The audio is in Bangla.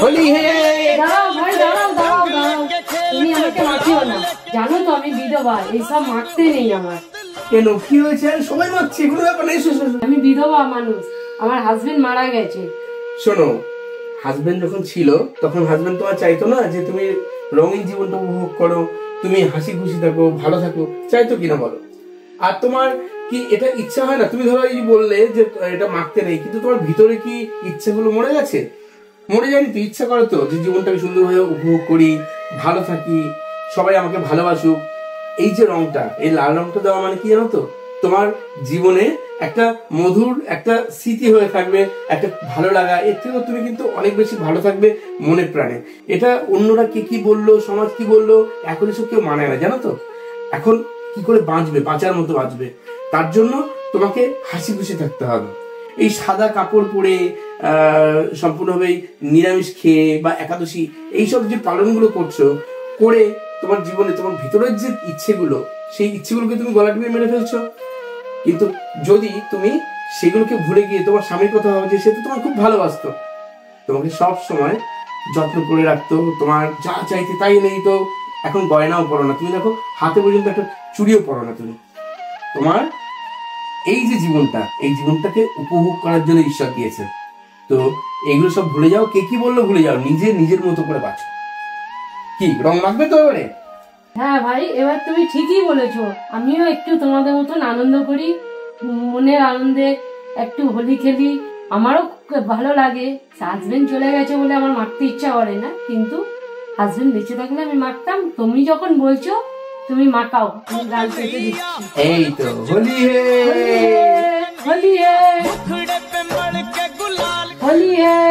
হোলি হে। দাঁড়াও ভাই, দাঁড়াও দাঁড়াও দাঁড়াও, তুমি আমাকে মাখিও না। জানো তো আমি বিধবা, এইসব মাখতে নেই আমার। কেন, কি হয়েছে? সবাই মারছে, কোনো ব্যাপার নেই। আমি বিধবা মানুষ, আমার হাজবেন্ড মারা গেছে। শোনো, হাজবেন্ড যখন ছিল তখন হাজবেন্ড তোমার চাইতো না যে তুমি রঙিন জীবনটা উপভোগ করো, তুমি হাসি খুশি থাকো, ভালো থাকো, চাইতো কিনা বলো? আর তোমার কি এটা ইচ্ছা হয় না? তুমি ধরো এই বললে যে এটা মাখতে নেই, কিন্তু তোমার ভিতরে কি ইচ্ছেগুলো মরে গেছে? মরে যায়নি তো? ইচ্ছা করে তো যে জীবনটাকে সুন্দরভাবে উপভোগ করি, ভালো থাকি, সবাই আমাকে ভালোবাসুক। এই যে রংটা, এই লাল রংটা দেওয়া মানে কি জানো তো? তোমার জীবনে একটা মধুর একটা স্মৃতি হয়ে থাকবে, একটা ভালো লাগা। এর থেকেও তুমি কিন্তু অনেক বেশি ভালো থাকবে মনে প্রাণে। এটা অন্যরা কে কি বললো, সমাজ কি বললো, এখন এসব কেউ মানে না, জানো তো? এখন কি করে বাঁচবে, বাঁচার মতো বাঁচবে, তার জন্য তোমাকে হাসি খুশি থাকতে হবে। এই সাদা কাপড় পরে সম্পূর্ণভাবে নিরামিষ খেয়ে বা একাদশী এইসব যে পালনগুলো করছো, করে তোমার জীবনে তোমার ভিতরের যে ইচ্ছেগুলো, সেই ইচ্ছেগুলোকে তুমি গলা টিপে মেরে ফেলছো। কিন্তু যদি তুমি সেগুলোকে ভুলে গিয়ে তোমার স্বামীর কথা ভাবছো, সে তো তোমার খুব ভালোবাসতো, তোমাকে সব সময় যত্ন করে রাখতো, তোমার যা চাইতে তাই নেই। তো এখন গয়নাও পরো না, তুমি দেখো হাতে পর্যন্ত একটা চুড়িও পরো না তুমি। তোমার এই যে জীবনটা, এই জীবনটাকে উপভোগ করার জন্য ঈশ্বর দিয়েছে। তো এগুলো সব ভুলে যাও, কে কি বললো ভুলে যাও, নিজে নিজের মতো করে বাঁচো। কি রং মাখবে তো এবারে? হ্যাঁ ভাই, এবার তুমি ঠিকই বলেছো। আমিও একটু তোমাদের মতন আনন্দ করি, মনের আনন্দে একটু হোলি খেলি। আমারও ভালো লাগে। হাজবেন্ড চলে গেছে বলে আমার মাখতে ইচ্ছা করে না, কিন্তু হাজবেন্ড বেঁচে থাকলে আমি মাখতাম। তুমি যখন বলছো তুমি মাখাও, আমি গাল কেটে দিচ্ছি। এই তো হোলি হে, হোলি হে, হোলি হে।